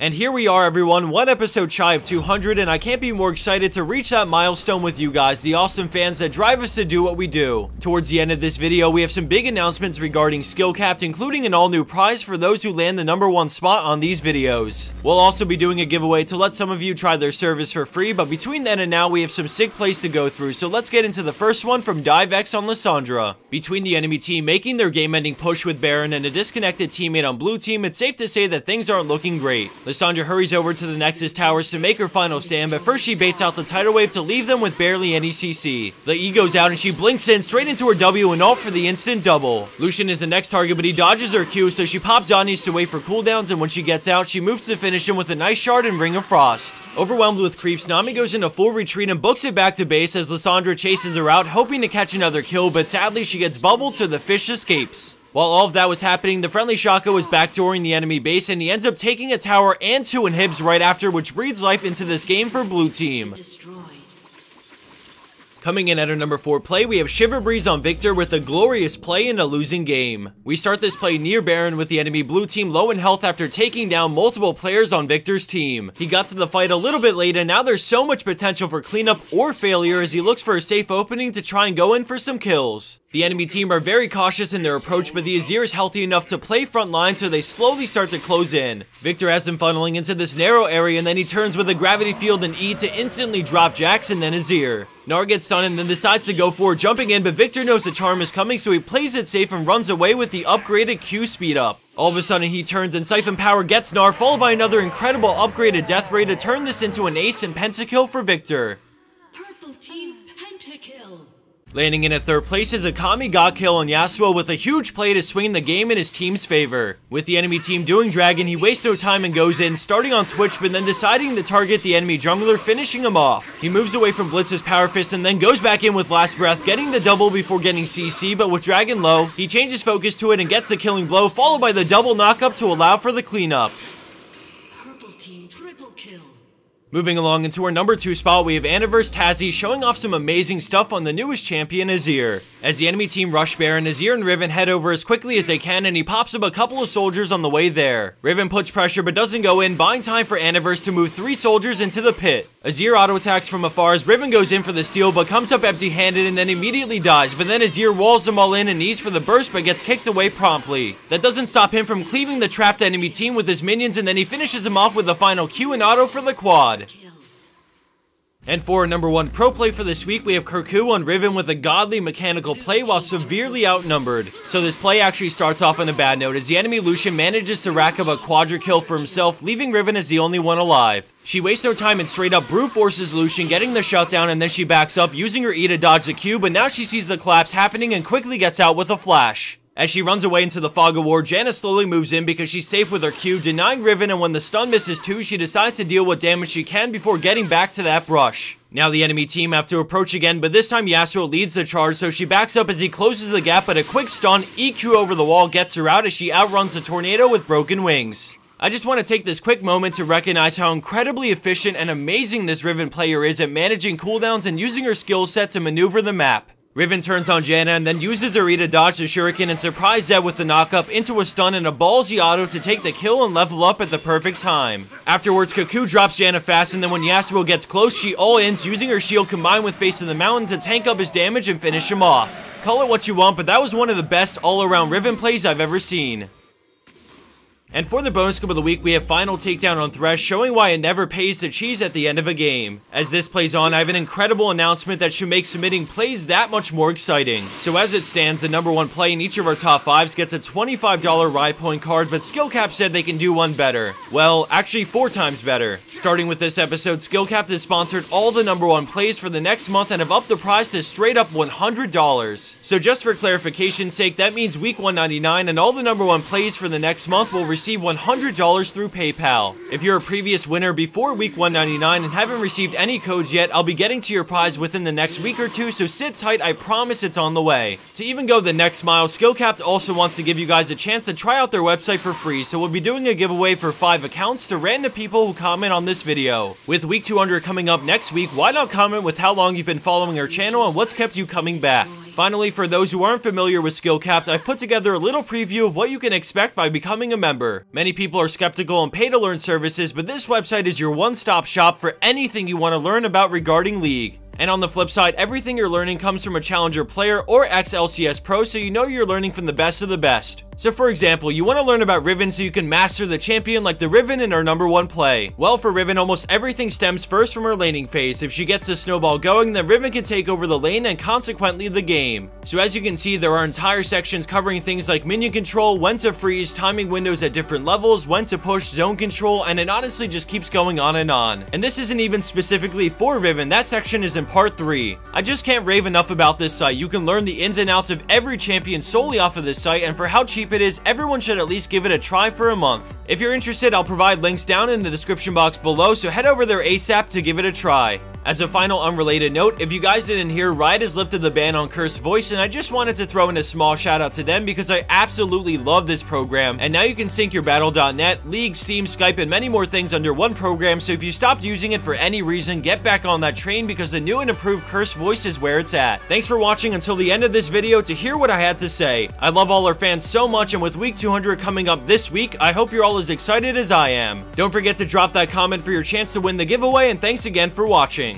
And here we are, everyone, one episode shy of 200, and I can't be more excited to reach that milestone with you guys, the awesome fans that drive us to do what we do. Towards the end of this video, we have some big announcements regarding skill capped, including an all-new prize for those who land the #1 spot on these videos. We'll also be doing a giveaway to let some of you try their service for free, but between then and now, we have some sick plays to go through, so let's get into the first one from Dîvex on Lissandra. Between the enemy team making their game-ending push with Baron and a disconnected teammate on blue team, it's safe to say that things aren't looking great. Lissandra hurries over to the Nexus towers to make her final stand, but first she baits out the tidal wave to leave them with barely any CC. The E goes out and she blinks in straight into her W and ult for the instant double. Lucian is the next target, but he dodges her Q, so she pops Zhonya's to wait for cooldowns, and when she gets out, she moves to finish him with a nice shard and Ring of Frost. Overwhelmed with creeps, Nami goes into full retreat and books it back to base as Lissandra chases her out, hoping to catch another kill, but sadly she gets bubbled so the fish escapes. While all of that was happening, the friendly Shaka was backdooring the enemy base, and he ends up taking a tower and 2 inhibs right after, which breathes life into this game for blue team. Coming in at our #4 play, we have Shiverbreeze on Viktor with a glorious play in a losing game. We start this play near Baron with the enemy blue team low in health after taking down multiple players on Viktor's team. He got to the fight a little bit late, and now there's so much potential for cleanup or failure as he looks for a safe opening to try and go in for some kills. The enemy team are very cautious in their approach, but the Azir is healthy enough to play front line, so they slowly start to close in. Viktor has them funneling into this narrow area, and then he turns with a gravity field and E to instantly drop Jax and then Azir. Gnar gets stunned and then decides to go for it, jumping in, but Viktor knows the charm is coming, so he plays it safe and runs away with the upgraded Q speed up. All of a sudden he turns and Siphon Power gets Gnar, followed by another incredible upgraded death ray to turn this into an ace and pentakill for Viktor. Purple team pentakill. Landing in at 3rd place is Akame got kill on Yasuo with a huge play to swing the game in his team's favor. With the enemy team doing dragon, he wastes no time and goes in, starting on Twitch, but then deciding to target the enemy jungler, finishing him off. He moves away from Blitz's power fist and then goes back in with last breath, getting the double before getting CC, but with dragon low, he changes focus to it and gets the killing blow, followed by the double knockup to allow for the cleanup. Purple team triple kill. Moving along into our #2 spot, we have AniverseTazy showing off some amazing stuff on the newest champion, Azir. As the enemy team rush Baron, Azir and Riven head over as quickly as they can, and he pops up a couple of soldiers on the way there. Riven puts pressure but doesn't go in, buying time for Aniverse to move 3 soldiers into the pit. Azir auto-attacks from afar as Riven goes in for the steal, but comes up empty-handed and then immediately dies, but then Azir walls them all in and knees for the burst, but gets kicked away promptly. That doesn't stop him from cleaving the trapped enemy team with his minions, and then he finishes them off with the final Q and auto for the quad. And for our #1 pro play for this week, we have kurckoo on Riven with a godly mechanical play while severely outnumbered. So this play actually starts off on a bad note as the enemy Lucian manages to rack up a quadra kill for himself, leaving Riven as the only one alive. She wastes no time and straight up brute forces Lucian, getting the shutdown, and then she backs up using her E to dodge the Q, but now she sees the collapse happening and quickly gets out with a flash. As she runs away into the fog of war, Janna slowly moves in because she's safe with her Q, denying Riven, and when the stun misses too, she decides to deal what damage she can before getting back to that brush. Now the enemy team have to approach again, but this time Yasuo leads the charge, so she backs up as he closes the gap, but a quick stun, EQ over the wall gets her out as she outruns the tornado with broken wings. I just want to take this quick moment to recognize how incredibly efficient and amazing this Riven player is at managing cooldowns and using her skill set to maneuver the map. Riven turns on Janna and then uses her E to dodge the shuriken and surprise Zed with the knockup into a stun and a ballsy auto to take the kill and level up at the perfect time. Afterwards, kurckoo drops Janna fast, and then when Yasuo gets close, she all-ins using her shield combined with Face of the Mountain to tank up his damage and finish him off. Call it what you want, but that was one of the best all-around Riven plays I've ever seen. And for the bonus clip of the week, we have final takedown on Thresh, showing why it never pays to cheese at the end of a game. As this plays on, I have an incredible announcement that should make submitting plays that much more exciting. So as it stands, the #1 play in each of our top 5s gets a $25 ride point card, but SkillCap said they can do one better. Well, actually 4 times better. Starting with this episode, SkillCap has sponsored all the #1 plays for the next month and have upped the price to straight up $100. So just for clarification's sake, that means week 199 and all the #1 plays for the next month will receive $100 through PayPal. If you're a previous winner before week 199 and haven't received any codes yet, I'll be getting to your prize within the next week or 2, so sit tight, I promise it's on the way. To even go the next mile, SkillCap also wants to give you guys a chance to try out their website for free, so we'll be doing a giveaway for 5 accounts to random people who comment on this video. With week 200 coming up next week, why not comment with how long you've been following our channel and what's kept you coming back? Finally, for those who aren't familiar with Skill Capped, I've put together a little preview of what you can expect by becoming a member. Many people are skeptical on pay-to-learn services, but this website is your one-stop shop for anything you want to learn about regarding League. And on the flip side, everything you're learning comes from a challenger player or ex-LCS pro, so you know you're learning from the best of the best. So for example, you want to learn about Riven so you can master the champion like the Riven in her #1 play. Well, for Riven, almost everything stems first from her laning phase. If she gets the snowball going, then Riven can take over the lane and consequently the game. So as you can see, there are entire sections covering things like minion control, when to freeze, timing windows at different levels, when to push, zone control, and it honestly just keeps going on. And this isn't even specifically for Riven, that section is in part 3. I just can't rave enough about this site. You can learn the ins and outs of every champion solely off of this site, and for how cheap it is, everyone should at least give it a try for a month. If you're interested, I'll provide links down in the description box below, so head over there ASAP to give it a try. As a final unrelated note, if you guys didn't hear, Riot has lifted the ban on Cursed Voice, and I just wanted to throw in a small shout out to them because I absolutely love this program, and now you can sync your Battle.net, League, Steam, Skype, and many more things under one program, so if you stopped using it for any reason, get back on that train because the new and improved Cursed Voice is where it's at. Thanks for watching until the end of this video to hear what I had to say. I love all our fans so much, and with week 200 coming up this week, I hope you're all as excited as I am. Don't forget to drop that comment for your chance to win the giveaway, and thanks again for watching.